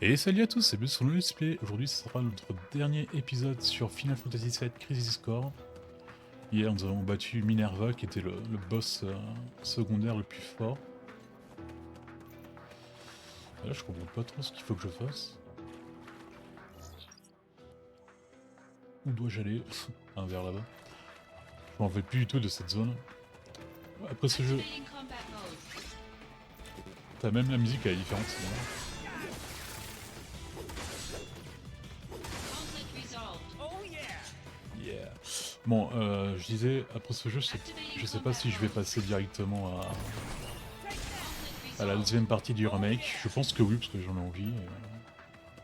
Et salut à tous, c'est Buzz sur le Let's Play. Aujourd'hui, ce sera notre dernier épisode sur Final Fantasy VII Crisis Core. Hier, nous avons battu Minerva, qui était le boss secondaire le plus fort. Et là, je comprends pas trop ce qu'il faut que je fasse. Où dois-je aller? Vers là-bas. Je m'en vais plus du tout de cette zone. Après ce jeu, t'as même la musique, elle est différente. C'est marrant. Yeah. Bon, je disais, après ce jeu, je sais pas si je vais passer directement à la deuxième partie du remake. Je pense que oui, parce que j'en ai envie.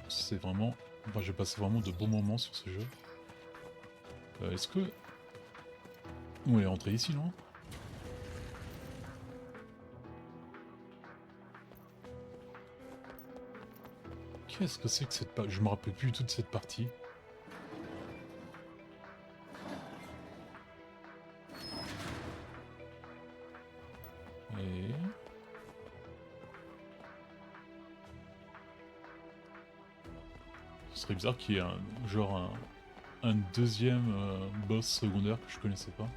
C'est vraiment... Enfin, j'ai passé vraiment de bons moments sur ce jeu. Est-ce que... On est rentré ici, non? Qu'est-ce que c'est que cette partie? Je me rappelle plus du tout de cette partie. Et... Ce serait bizarre qu'il y ait un deuxième boss secondaire que je connaissais pas.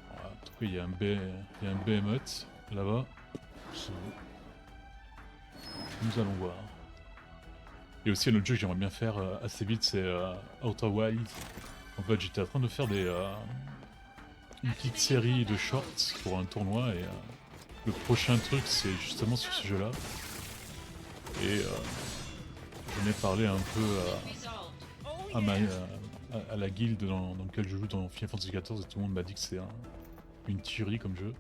Voilà, en tout cas, il y a un behemoth là-bas. Nous allons voir. Il y a aussi un autre jeu que j'aimerais bien faire assez vite, c'est Outer Wilds. En fait, j'étais en train de faire une petite série de shorts pour un tournoi et le prochain truc c'est justement sur ce jeu-là. Et j'en ai parlé un peu à la guilde dans laquelle je joue dans Final Fantasy XIV et tout le monde m'a dit que c'est une tuerie comme jeu.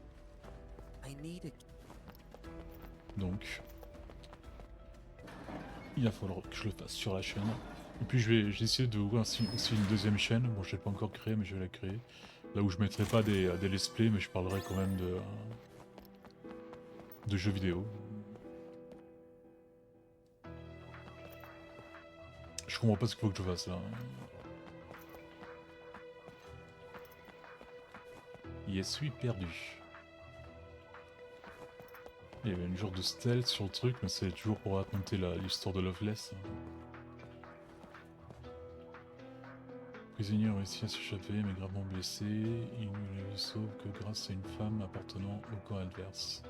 Donc, il va falloir que je le fasse sur la chaîne. Et puis j'ai essayé d'ouvrir aussi une deuxième chaîne. Bon, je l'ai pas encore créée, mais je vais la créer. Là où je mettrai pas des let's play, mais je parlerai quand même de jeux vidéo. Je comprends pas ce qu'il faut que je fasse là. Je suis perdu. Il y avait une genre de stealth sur le truc, mais c'est toujours pour raconter l'histoire de Loveless. Le prisonnier a réussi à s'échapper, mais gravement blessé. Il ne le sauve que grâce à une femme appartenant au camp adverse.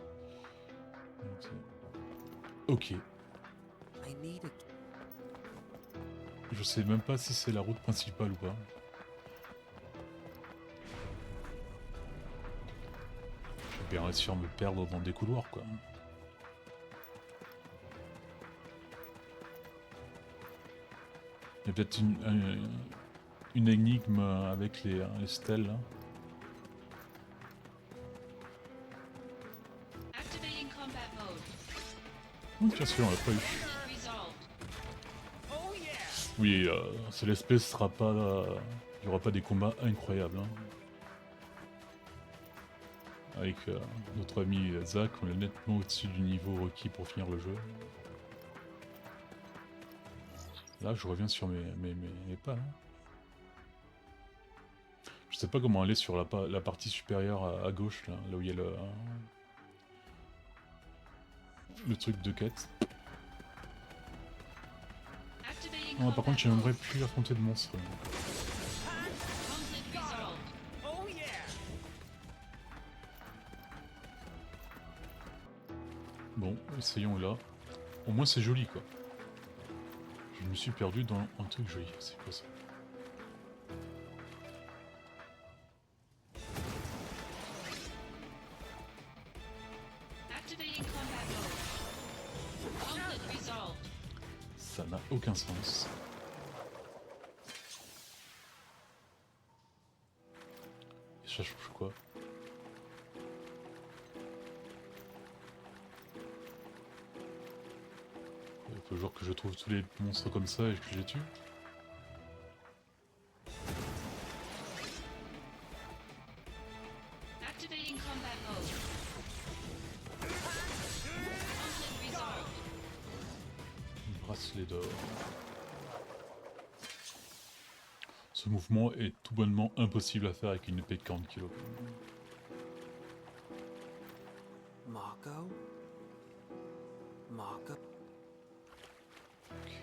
Ok. Je sais même pas si c'est la route principale ou pas. Je vais bien réussir à me perdre dans des couloirs quoi. Il y a peut-être une énigme avec les stèles là. Oh, bien sûr, on l'a pas eu. Oui, c'est l'espèce sera pas... il n'y aura pas des combats incroyables. Hein. Avec notre ami Zach, on est nettement au-dessus du niveau requis pour finir le jeu. Là, je reviens sur mes pas. Hein. Je sais pas comment aller sur la partie supérieure à gauche, là où il y a le truc de quête. Non, par contre, j'aimerais plus affronter de monstres. Bon, essayons là. Au moins, c'est joli, quoi. Je me suis perdu dans un truc joli. C'est quoi ça? Ça n'a aucun sens. Et ça change quoi? Il faut genre que je trouve tous les monstres comme ça et que je les tue. Bracelet d'or. Ce mouvement est tout bonnement impossible à faire avec une épée de 40 kg. Marco? Mock-up. Ok.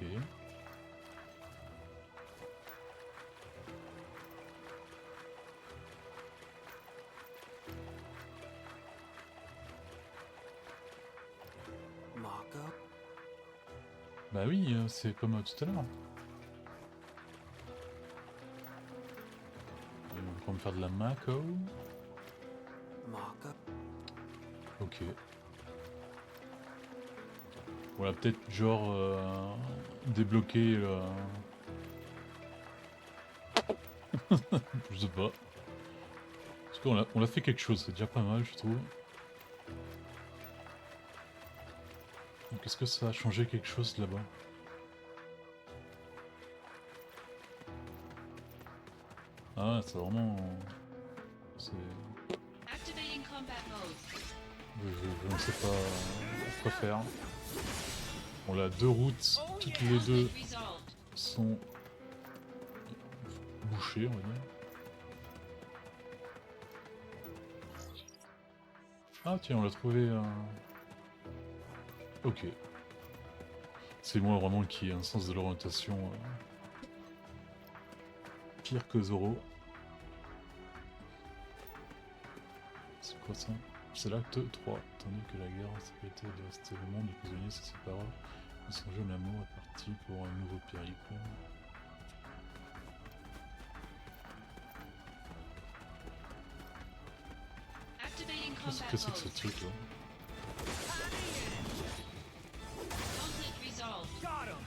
Mock-up. Bah oui, c'est comme tout à l'heure. On va me faire de la Mako. Mock-up. Ok. Voilà, peut-être genre débloquer je sais pas. Parce qu'on a fait quelque chose, c'est déjà pas mal, je trouve. Donc est-ce que ça a changé quelque chose là-bas? Ah, c'est vraiment... C'est... Activating combat mode. Je ne sais pas quoi faire. On a deux routes, toutes les deux Conflict resolved. sont bouchées, on va dire. Ah tiens, on l'a trouvé... Ok. C'est moi vraiment qui ai un sens de l'orientation pire que Zoro. C'est quoi ça? C'est l'acte 3. Tandis que la guerre en sécurité a dévasté le monde, les prisonniers se séparent. Et son jeune amour est parti pour un nouveau périple. Activating Qu'est-ce combat que c'est que ce mode. truc là? Conflict resolved. Got him.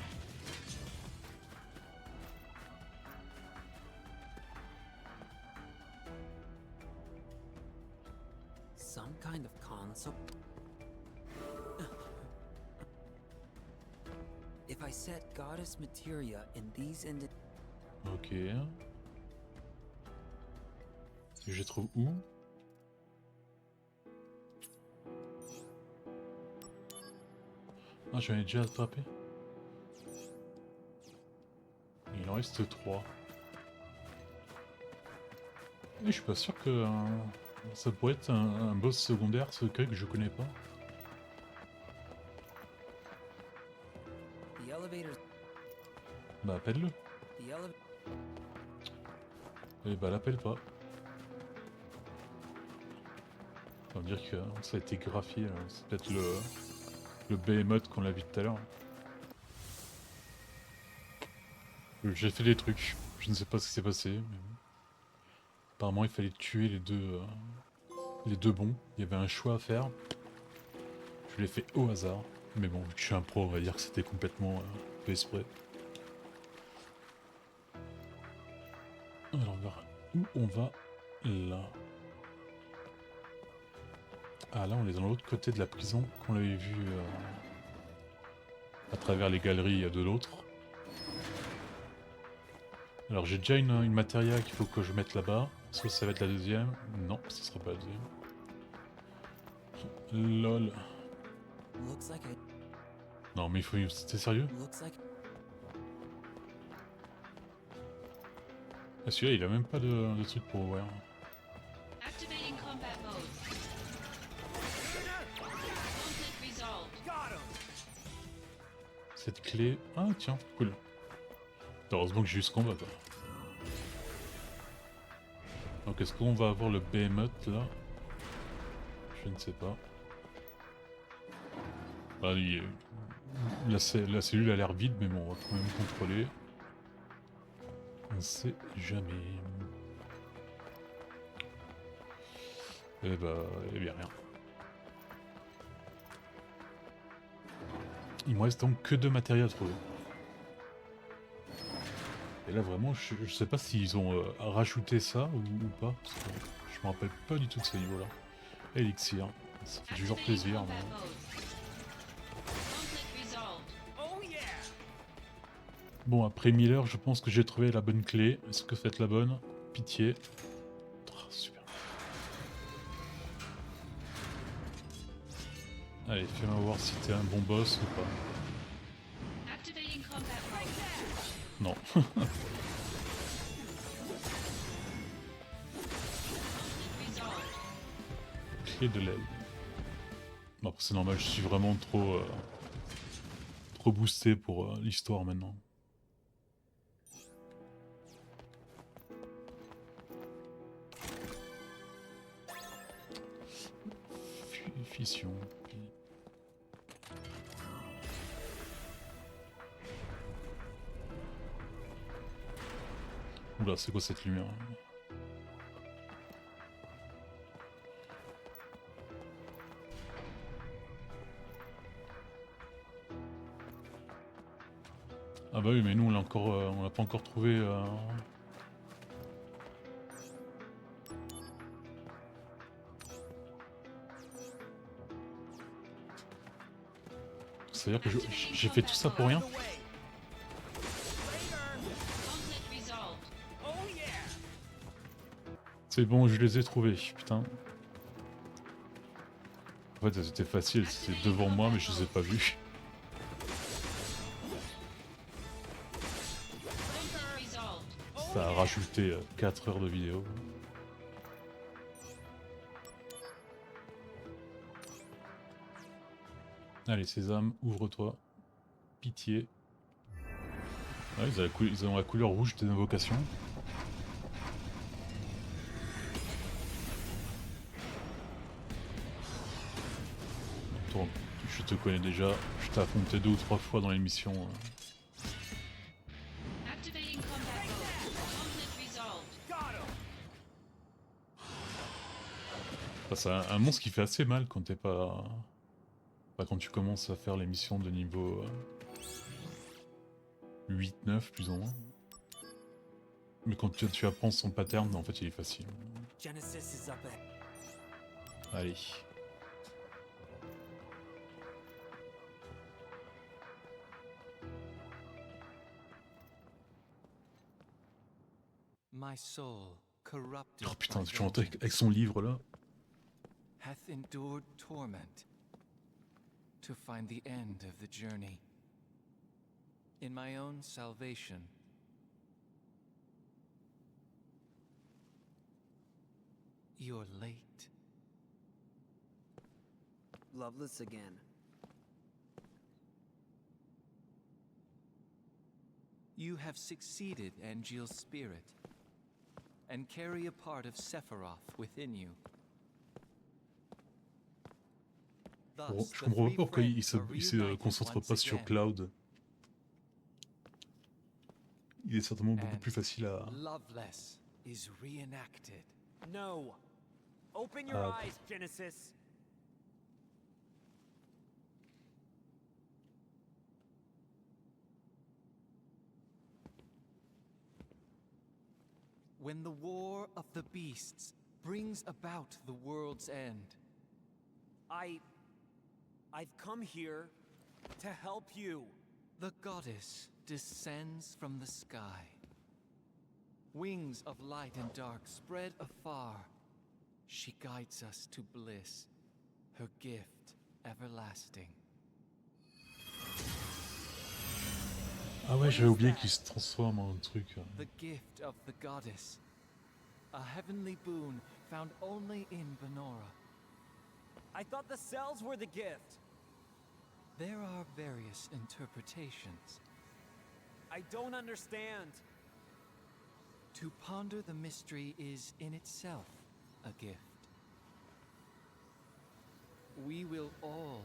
Some kind of console. If I set goddess materia in these Ok. Je les trouve où? Ah, j'en ai déjà attrapé. Il en reste 3. Et je suis pas sûr que ça pourrait être un boss secondaire secret que je connais pas. the elevators. Bah appelle-le. The elevator. Et bah l'appelle pas. Ça veut dire que ça a été graphié, là. C'est peut-être le behemoth qu'on a vu tout à l'heure. J'ai fait des trucs, je ne sais pas ce qui s'est passé. Mais... apparemment il fallait tuer les deux bons. Il y avait un choix à faire. Je l'ai fait au hasard. Mais bon, vu que je suis un pro, on va dire que c'était complètement fait exprès. Alors on verra où on va là. Ah là on est dans l'autre côté de la prison qu'on avait vu à travers les galeries de l'autre. Alors j'ai déjà une matéria qu'il faut que je mette là-bas. Est-ce que ça va être la deuxième? Non, ce sera pas la deuxième. LOL. Looks like I. Non mais il faut... T'es sérieux? Looks like. Ah celui-là il a même pas de truc pour ouvrir. Activating combat mode. Conflict resolved. Got him. Cette clé... Ah tiens, cool. Heureusement que j'ai eu ce combat quoi. Donc est-ce qu'on va avoir le behemoth là? Je ne sais pas. Ah, la cellule a l'air vide mais bon on va quand même contrôler. On sait jamais. Eh bah, eh bien rien. Il me reste donc que 2 matériaux à trouver. Et là vraiment, je sais pas s'ils ont rajouté ça ou pas, parce que je me rappelle pas du tout de ce niveau-là. Elixir, ça fait toujours Activating plaisir. combat Mais... mode. Conflict resolved. Oh yeah. bon, après 1000 heures, je pense que j'ai trouvé la bonne clé. Est-ce que faites la bonne? Pitié. Oh, super. Allez, fais-moi voir si t'es un bon boss ou pas. Activating combat mode. Non. Conflict resolved. Clé de l'aile. Bon, c'est normal, je suis vraiment trop reboosté pour l'histoire maintenant. Fission. Oula, c'est quoi cette lumière? Ah bah oui, mais nous on l'a encore, on l'a pas encore trouvé. C'est-à-dire que j'ai fait tout ça pour rien? Out of the way. Later. Conflict resolved. Oh yeah. C'est bon, je les ai trouvés, putain. En fait, c'était facile, c'était devant moi, mais je les ai pas vus. Conflict resolved. Ça a rajouté 4 heures de vidéo. Allez, Sésame, ouvre-toi. Pitié. Ouais, ils ont la couleur rouge des invocations. Toi, je te connais déjà, je t'ai affronté 2 ou 3 fois dans l'émission. Activating combat mode. Conflict resolved. Got him. Enfin, c'est un monstre qui fait assez mal quand t'es pas... Enfin, quand tu commences à faire les missions de niveau 8-9 plus ou moins. Mais quand tu apprends son pattern, en fait il est facile. Genesis is up ahead. Allez. My soul, corrupted Oh putain, by tu chantes avec vengeance, son livre là. hath endured torment to find the end of the journey. In my own salvation, you're late. Loveless again. You have succeeded, Angeal's spirit, and carry a part of Sephiroth within you. Bon, Thus, je the comprends three pas pourquoi il friends are se reunited concentre once pas sur again. Cloud. Il est certainement beaucoup plus facile à... Loveless is reenacted. No. Open your Ah. eyes, Genesis. When the war of the beasts brings about the world's end, I've come here to help you. the goddess descends from the sky. Wings of light and dark spread afar. She guides us to bliss, her gift everlasting. Ah ouais, j'avais oublié qu'il se transforme en un truc. The gift of the goddess. A heavenly boon found only in Benora. I thought the cells were the gift. There are various interpretations. I don't understand. To ponder the mystery is in itself a gift. We will all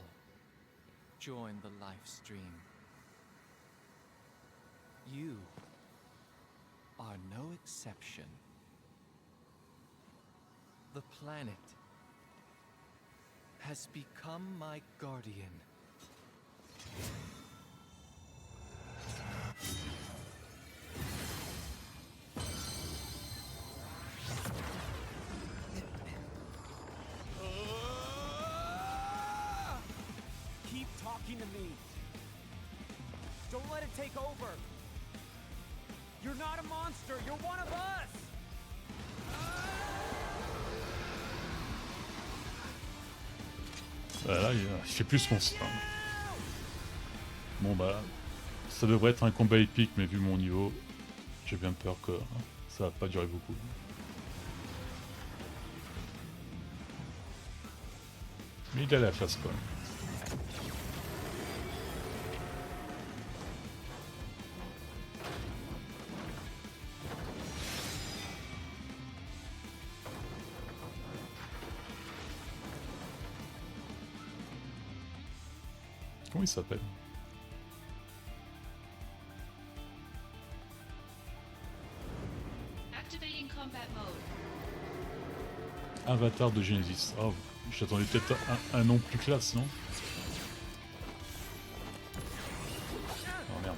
join the life stream. You are no exception. The planet has become my guardian. Keep talking to me. Don't let it take over. You're not a monster. You're one of us. Là, il fait plus monstre. Bon bah, ça devrait être un combat épique, mais vu mon niveau, j'ai bien peur que ça va pas durer beaucoup. Mais il a la face quand même. Comment il s'appelle? Activating combat mode. Avatar de Genesis. Oh, j'attendais peut-être un nom plus classe, non? Oh merde.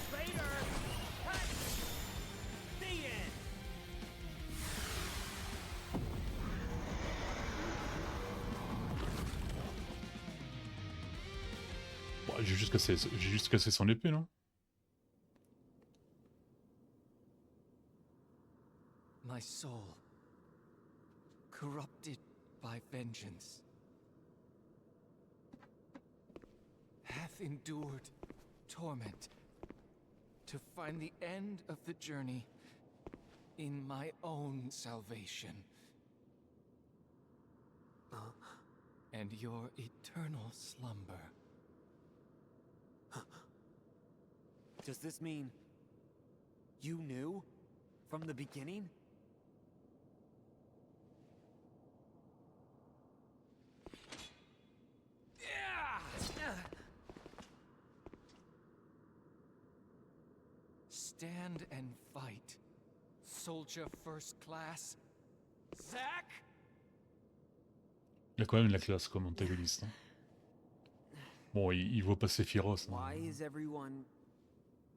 Vader! The end! Bon, j'ai juste cassé son épée, non? My soul, corrupted by vengeance, hath endured torment to find the end of the journey in my own salvation and your eternal slumber. Does this mean you knew from the beginning? Stand and fight, soldier first class. Zack? Il a quand même la classe comme antagoniste. Hein. Bon, il vaut pas Sephiroth. Hein. Why is everyone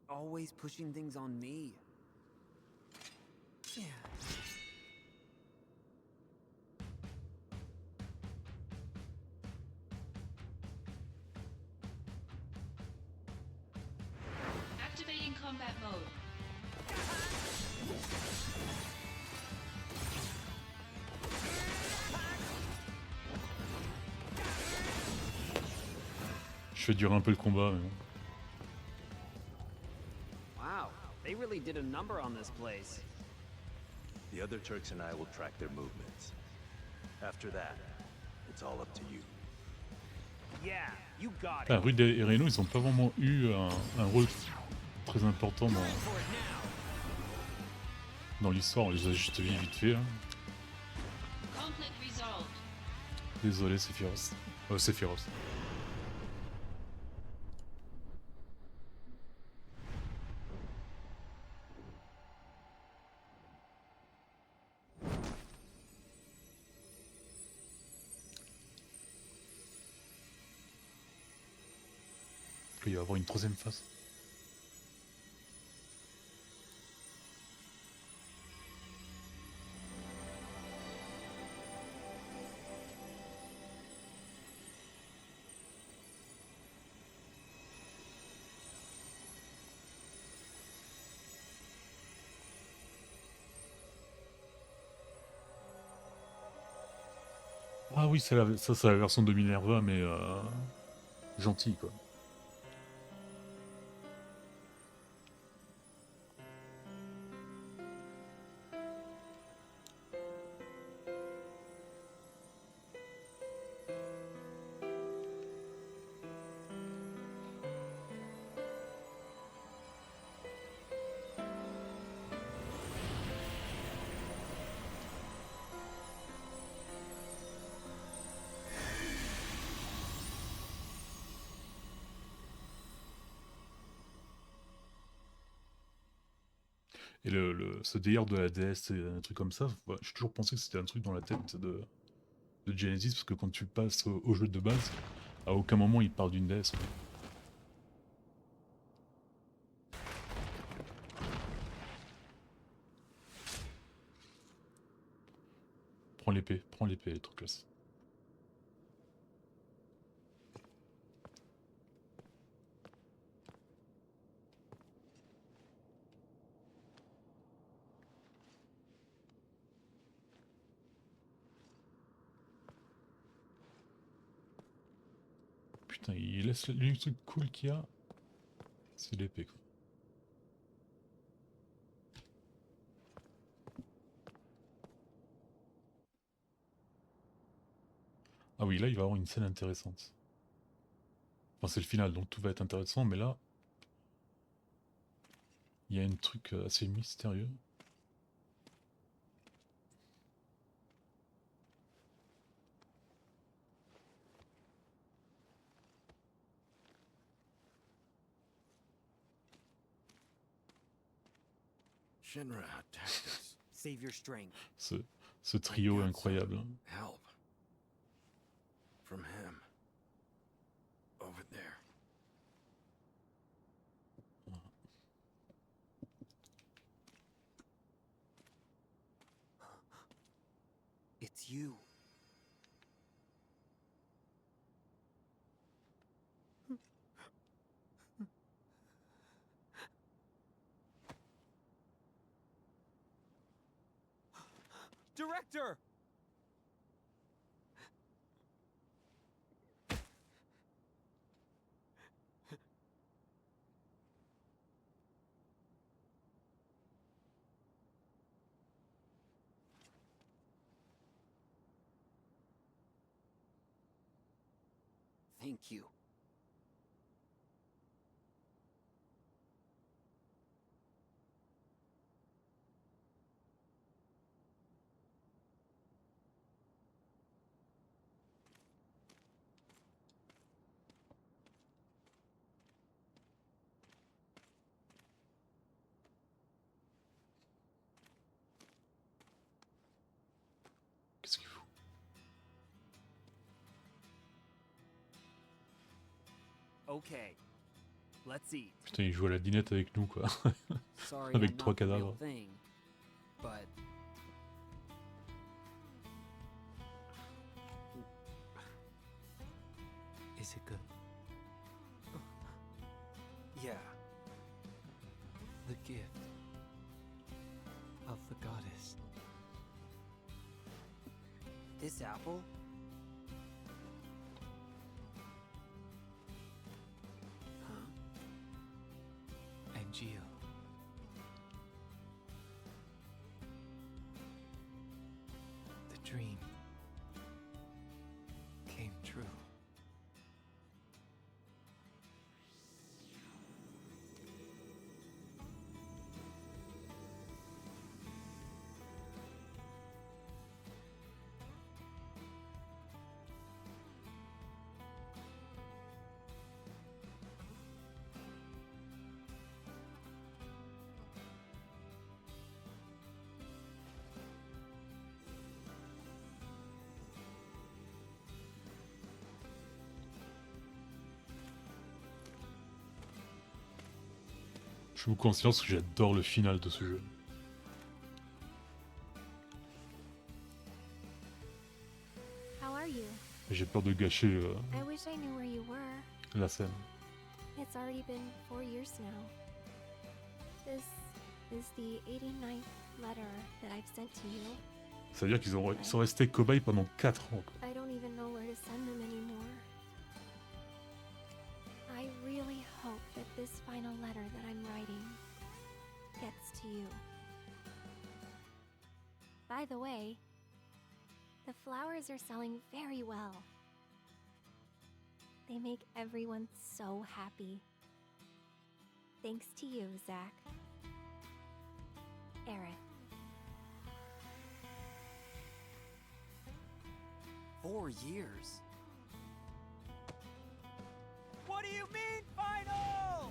always pushing things on me? Activating combat mode. Je fais durer un peu le combat, mais bon. Wow, they really did a number on this place. The other Turks and I will track their movements. After that, it's all up to you. Yeah, you got Ah, it. Rude et Reno, ils ont pas vraiment eu un rôle très important For it now. dans l'histoire. On les a juste vite fait. Hein. Conflict resolved. Désolé, Sephiroth. Sephiroth. Il va y avoir une troisième phase. Ah oui, c'est la version de Minerva, mais gentille quoi. Et ce délire de la DS, un truc comme ça, ouais, j'ai toujours pensé que c'était un truc dans la tête de Genesis, parce que quand tu passes au jeu de base, à aucun moment il parle d'une DS. Prends l'épée, les trucs classe. Putain, il laisse l'unique truc cool qu'il y a, c'est l'épée quoi. Ah oui, là il va y avoir une scène intéressante. Enfin c'est le final, donc tout va être intéressant, mais là, il y a un truc assez mystérieux. Shinra attacked us. Save your strength. Ce trio est incroyable. Help. From him. Over there. It's you. Director! Thank you. Qu'est-ce qu'il fout? Okay. Let's eat. Putain, il joue à la dinette avec nous, quoi. Sorry, Avec I'm trois not the real cadavres. thing, but Is it good? yeah. The gift of the goddess. This apple? Huh? Angeal. The dream came true. Je vous conscience que j'adore le final de ce jeu. How are you? J'ai peur de gâcher I wish I knew where you were. la scène. It's already been 4 years now. This is the 89th letter that I've sent to you. Ça veut dire ils sont restés cobayes pendant 4 ans, quoi. I don't even know where to send them anymore. I really hope that this final letter that I'm writing gets to you. By the way, the flowers are selling very well. They make everyone so happy. Thanks to you, Zach. Aerith. 4 years? What do you mean, final?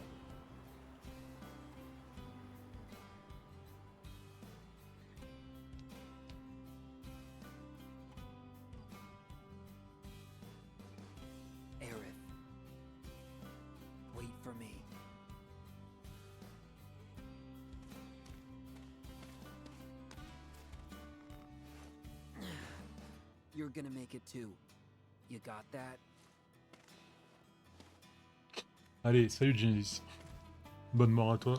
Aerith, wait for me. You're gonna make it too. You got that? Allez, salut Genesis. Bonne mort à toi.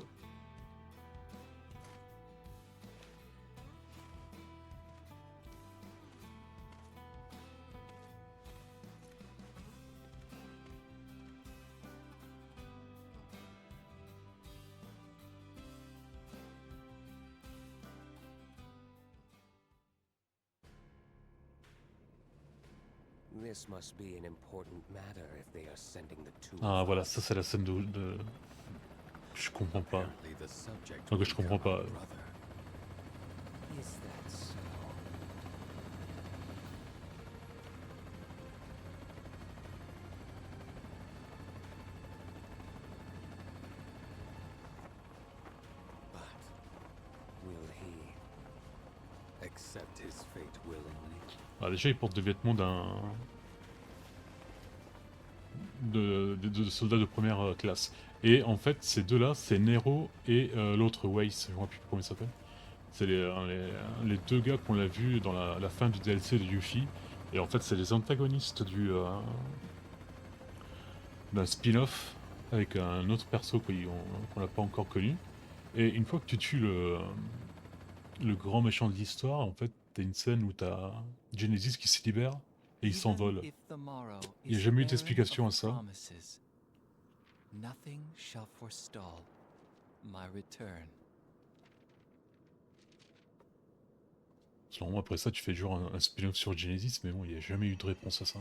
This must be an important matter if they are sending the two. Ah voilà, ça c'est la scène de... Je comprends pas. Apparently the subject Enfin, que je will comprends become pas. our brother. Is that so? But accept his fate willingly. Alors déjà, ils portent des vêtements de soldats de première classe. Et en fait, ces deux-là, c'est Nero et l'autre Weiss, je ne me rappelle plus comment il s'appelle. C'est les deux gars qu'on a vus dans la fin du DLC de Yuffie. Et en fait, c'est les antagonistes d'un spin-off avec un autre perso qu'on n'a pas encore connu. Et une fois que tu tues le grand méchant de l'histoire, en fait, t'as une scène où t'as Genesis qui se libère et il s'envole. Il n'y a jamais eu d'explication à ça. Nothing shall forestall my return. Selon moi, après ça, tu fais genre un spin-off sur Genesis, mais bon, il n'y a jamais eu de réponse à ça.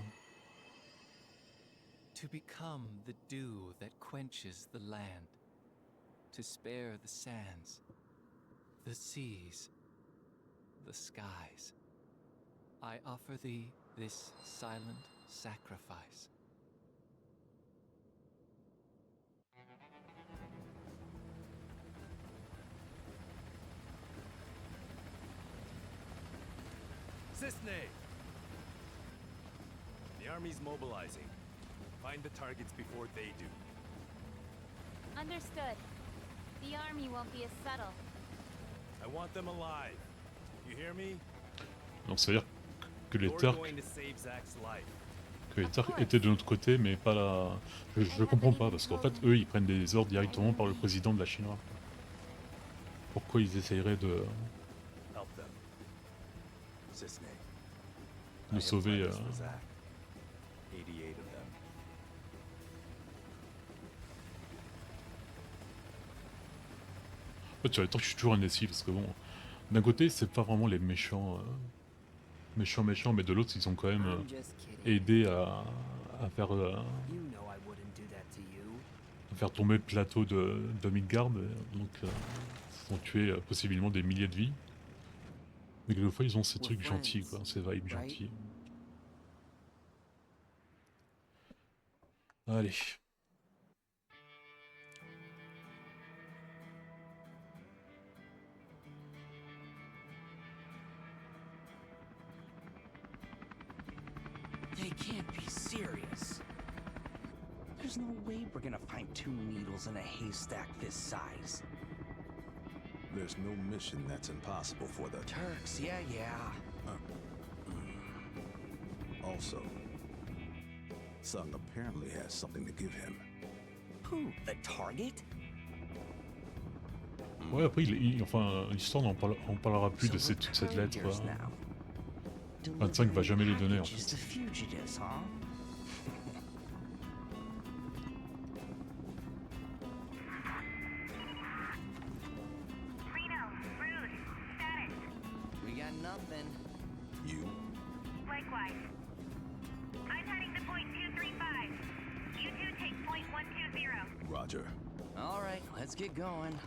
To become the dew that quenches the land, to spare the sands, the seas, the skies, I offer thee this silent sacrifice. Cisne! The army's mobilizing. Find the targets before they do. Understood. The army won't be as subtle. I want them alive. You hear me? Donc ça veut dire que les You're Turcs, going to save Zack's life. étaient de notre côté, mais pas là. Je comprends pas, parce qu'en fait, eux, ils prennent des ordres directement par le président de la Chine. Pourquoi ils essayeraient de Help them. Cisne. de sauver... 88 of them. En fait, sur les Turcs, je suis toujours indécis, parce que bon, d'un côté, c'est pas vraiment les méchants, méchants, mais de l'autre, ils ont quand même I'm just kidding. aidé à faire... You know I wouldn't do that to you. faire tomber le plateau de Midgard, donc ils ont tué possiblement des milliers de vies. Mais quelquefois ils ont ces trucs gentils, quoi, ces vibes gentils. Allez. They can't be serious. There's no way we're gonna find 2 needles in a haystack this size. There's no mission that's impossible for the Turks, yeah. Also, Sung apparently has something to give him. Who? The target? Ouais, après, enfin, l'histoire on parlera plus de toute cette lettre, quoi. 25 va jamais les donner, en fait. Just fugitives, huh? We got nothing. You? Likewise. I'm heading to point 235. You two take point 120. Roger. All right, let's get going.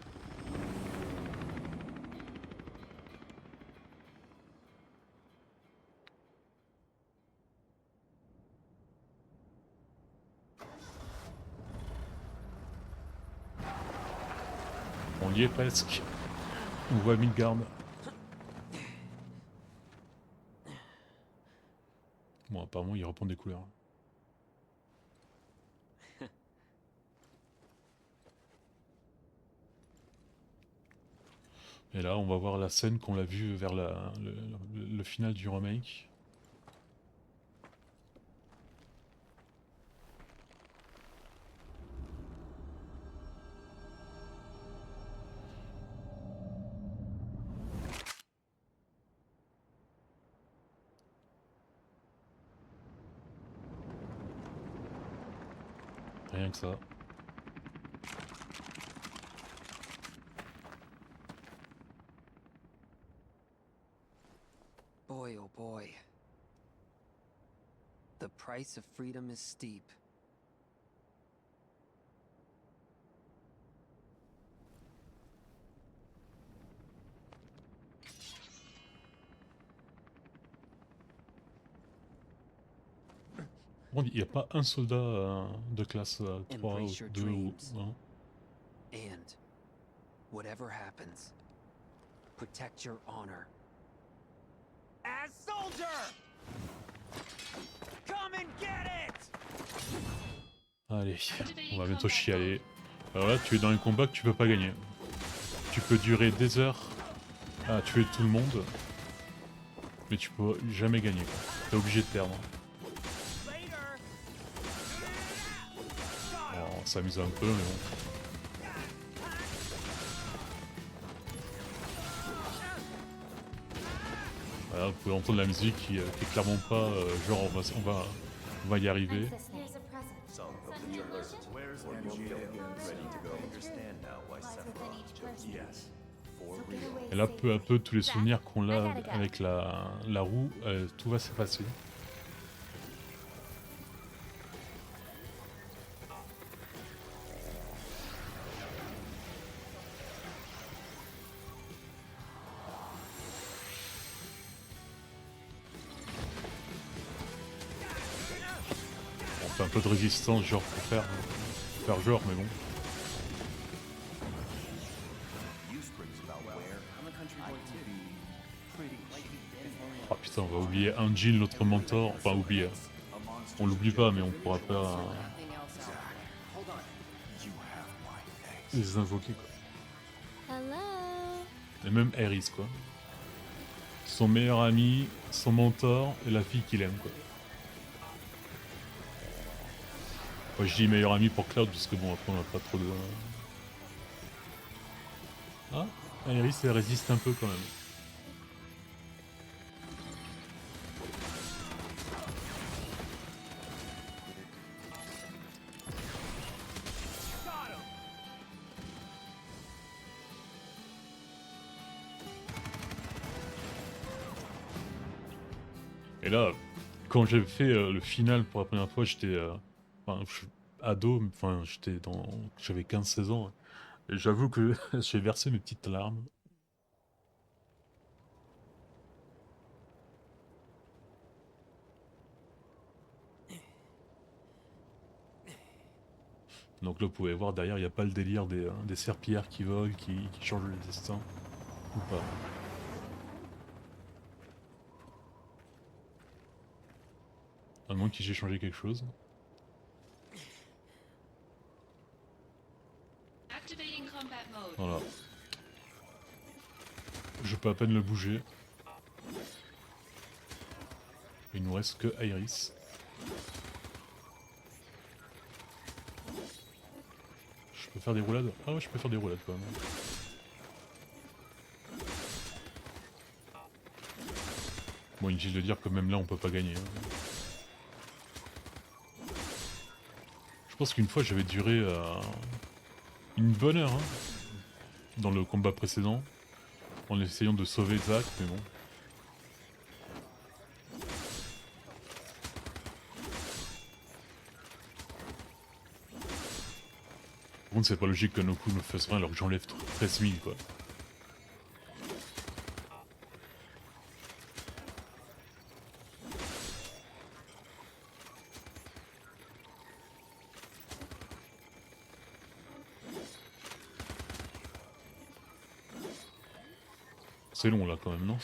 On y est presque. On voit Midgard. Bon, apparemment, il reprend des couleurs. Et là, on va voir la scène qu'on l'a vue vers le final du remake. Rien que ça. Boy, oh boy. The price of freedom is steep. Bon, il n'y a pas un soldat de classe 3 ou Embrace your 2 ou dreams. 1. And whatever happens, protect your honor. soldier! Come and get it! Allez, on va bientôt chialer. Alors là, tu es dans un combat que tu peux pas gagner. Tu peux durer des heures à tuer tout le monde, mais tu peux jamais gagner. T'es obligé de perdre. Alors, on s'amuse un peu, mais bon. Voilà, vous pouvez entendre la musique qui est clairement pas genre on va y arriver. Some of the Turks. Where's Angel? Ready to go. Understand now why Sephiroth chose you. Yes. For real. Et là, peu à peu, tous les souvenirs qu'on a avec la roue, tout va s'effacer. On fait un peu de résistance, genre pour faire genre, mais bon. Ah putain, on va oublier un Jin, l'autre mentor. Enfin, oublier. On l'oublie pas, mais on pourra pas les invoquer, quoi. Et même Aeris, quoi. Son meilleur ami, son mentor et la fille qu'il aime, quoi. Moi, je dis meilleur ami pour Cloud, parce que bon, après, on a pas trop de... Ah, Aeris, elle résiste un peu, quand même. Et là, quand j'ai fait le final pour la première fois, j'étais ado, enfin j'avais 15-16 ans. Et j'avoue que j'ai versé mes petites larmes. Donc là, vous pouvez voir derrière, il n'y a pas le délire des serpillères qui volent, qui changent le destin. Ou pas. À moins que j'ai changé quelque chose. Voilà. Je peux à peine le bouger. Il nous reste que Aeris. Je peux faire des roulades? Ah ouais, je peux faire des roulades quand même. Bon, inutile de dire que même là on peut pas gagner. Hein. Je pense qu'une fois j'avais duré une bonne heure hein, dans le combat précédent en essayant de sauver Zack, mais bon. Par contre, c'est pas logique que nos coups me fassent rien alors que j'enlève 13 000 quoi. C'est long là quand même, non?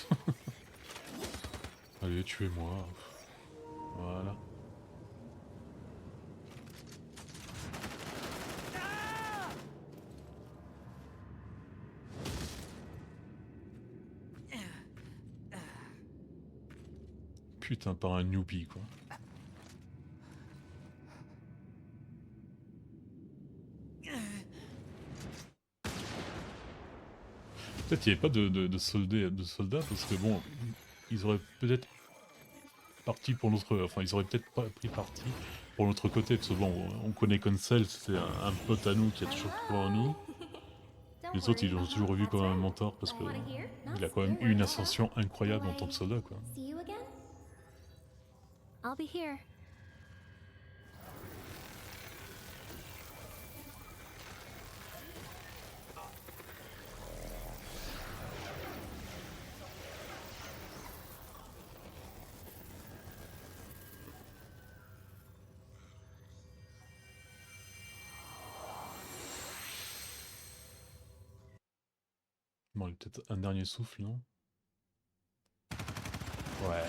Allez, tuez-moi. Voilà. Putain, par un newbie quoi. Peut-être qu'il n'y avait pas de soldats parce que bon, ils auraient peut-être parti pour notre... Enfin, ils auraient peut-être pas pris parti pour notre côté parce que bon, on connaît Consel, c'est un pote à nous qui a toujours cru en nous. Les autres, ils l'ont toujours revu comme un mentor parce que il a quand même eu une ascension incroyable en tant que soldat quoi. I'll be here. Bon, peut-être un dernier souffle, non? Ouais.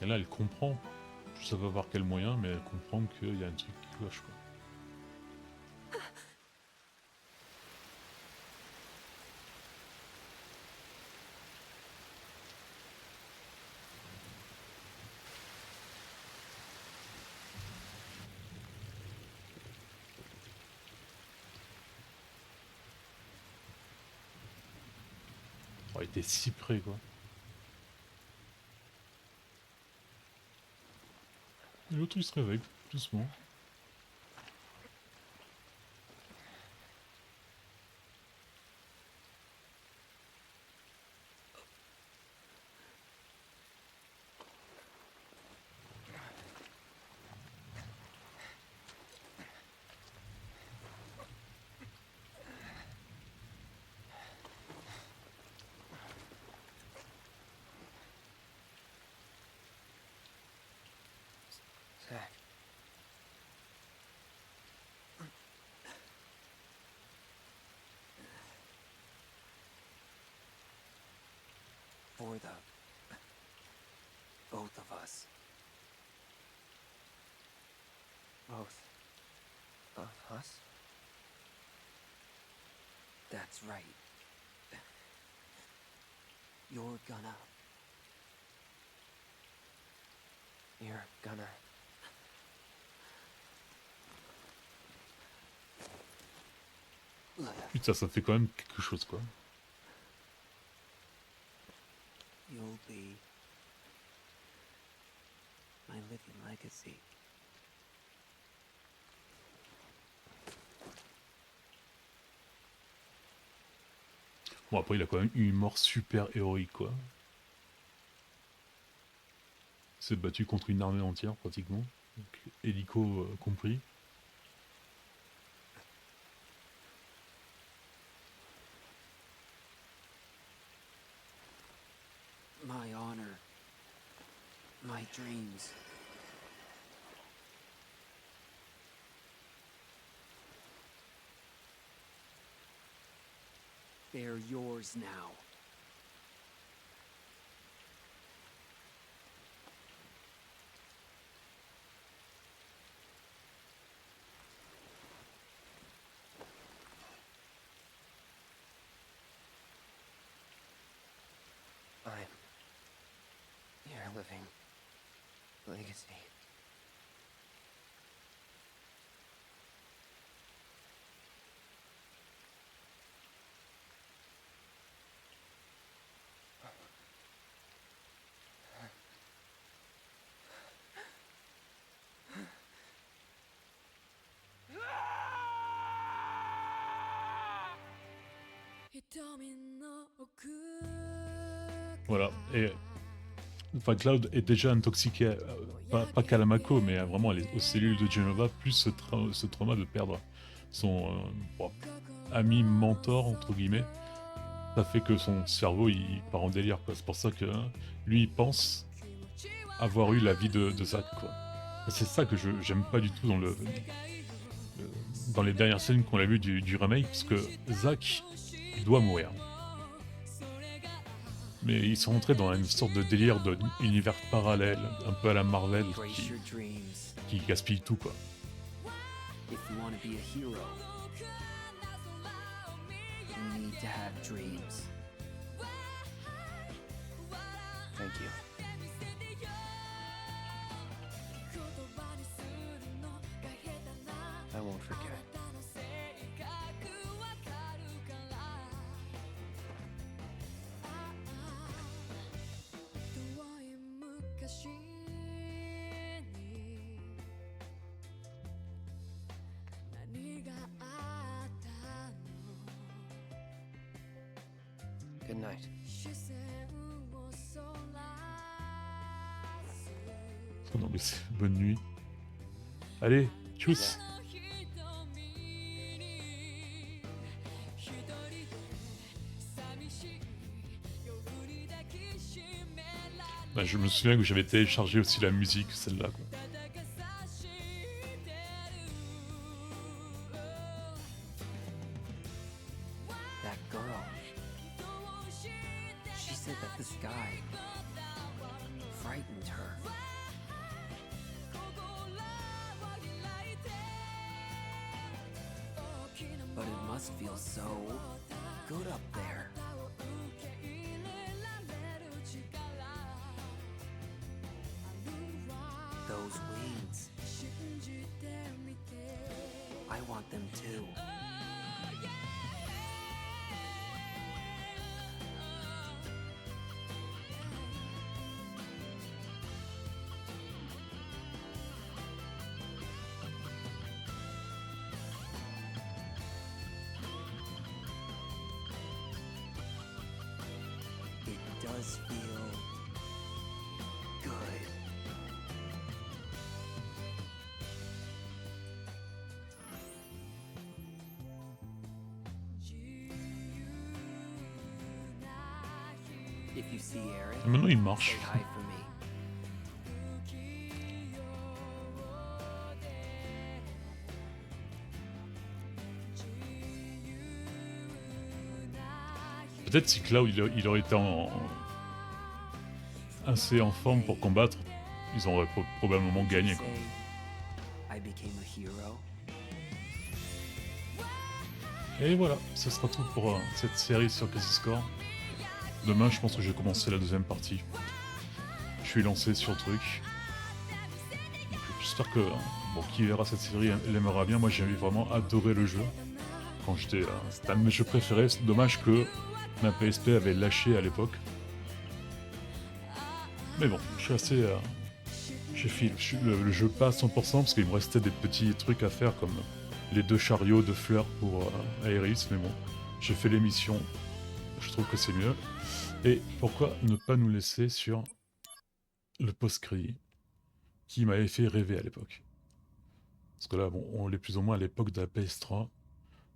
Et là, elle comprend, je sais pas par quel moyen, mais elle comprend qu'il y a un truc qui cloche, quoi. Oh, il était si près, quoi. Et l'autre, il se réveille, doucement. Zach. For the both of us. Both of us? That's right. You're gonna Putain, ça fait quand même quelque chose, quoi. You'll be my living legacy. Bon, après, il a quand même eu une mort super héroïque, quoi. Il s'est battu contre une armée entière, pratiquement. Donc, hélico compris. My honor. My dreams. They're yours now. I'm your living legacy. Voilà, et enfin, Cloud est déjà intoxiqué, pas Kalamako, mais vraiment aux cellules de Genova, plus ce trauma de perdre son bon, ami mentor, entre guillemets. Ça fait que son cerveau, il part en délire, quoi. C'est pour ça que lui, il pense avoir eu la vie de Zach, quoi. Et c'est ça que j'aime pas du tout dans les dernières scènes qu'on a vues du remake, parce que Zach doit mourir. Mais ils sont rentrés dans une sorte de délire d'univers parallèle, un peu à la Marvel, qui gaspille tout, quoi. If you want to be a hero, you need to have dreams. Thank you. I won't forget. Good night. Oh non mais c'est bonne nuit. Allez, tchuss. Bah, je me souviens que j'avais téléchargé aussi la musique, celle-là, quoi. That girl. She said that the sky frightened her. But it must feel so good up there. Those wings. I want them too. It does feel good. If you see Aaron, Et maintenant il marche. say hi for me. Peut-être si Cloud il aurait été assez en forme pour combattre, ils auraient probablement gagné quoi. Say, I became a hero. Et voilà, ce sera tout pour cette série sur Crisis Core. Demain, je pense que je vais commencer la deuxième partie. Je suis lancé sur le truc. J'espère que bon, qui verra cette série l'aimera bien. Moi, j'ai vraiment adoré le jeu. Quand j'étais, c'était un de mes jeux préférés. C'est dommage que ma PSP avait lâché à l'époque. Mais bon, je suis assez... le jeu pas à 100% parce qu'il me restait des petits trucs à faire comme les 2 chariots de fleurs pour Aerys. Mais bon, j'ai fait l'émission. Je trouve que c'est mieux. Et pourquoi ne pas nous laisser sur le post-crédit qui m'avait fait rêver à l'époque. Parce que là, bon, on est plus ou moins à l'époque de la PS3.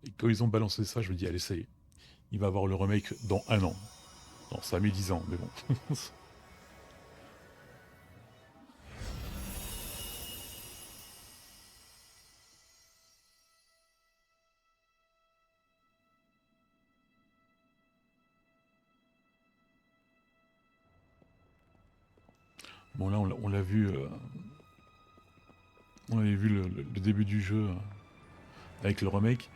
Et quand ils ont balancé ça, je me dis, allez, ça y est. Il va avoir le remake dans 1 an. Non, ça a mis 10 ans, mais bon. Bon là on l'a vu, on avait vu le début du jeu avec le remake.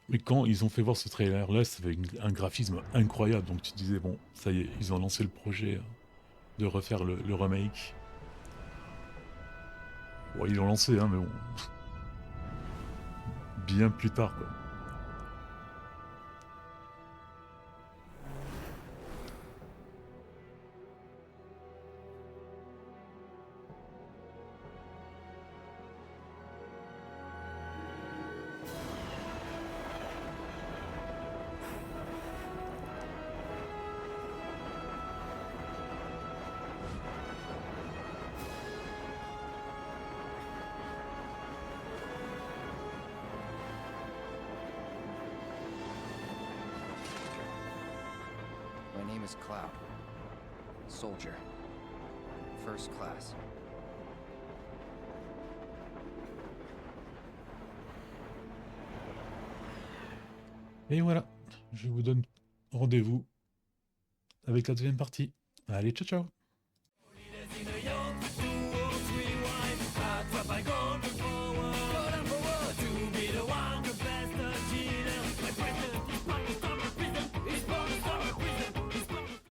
Mais quand ils ont fait voir ce trailer là, ça avait un graphisme incroyable. Donc tu te disais bon, ça y est, ils ont lancé le projet de refaire le remake. Bon, ils l'ont lancé hein, mais bon. Bien plus tard quoi. My name is Cloud. Soldier. First class. Et voilà, je vous donne rendez-vous avec la deuxième partie. Allez, ciao ciao.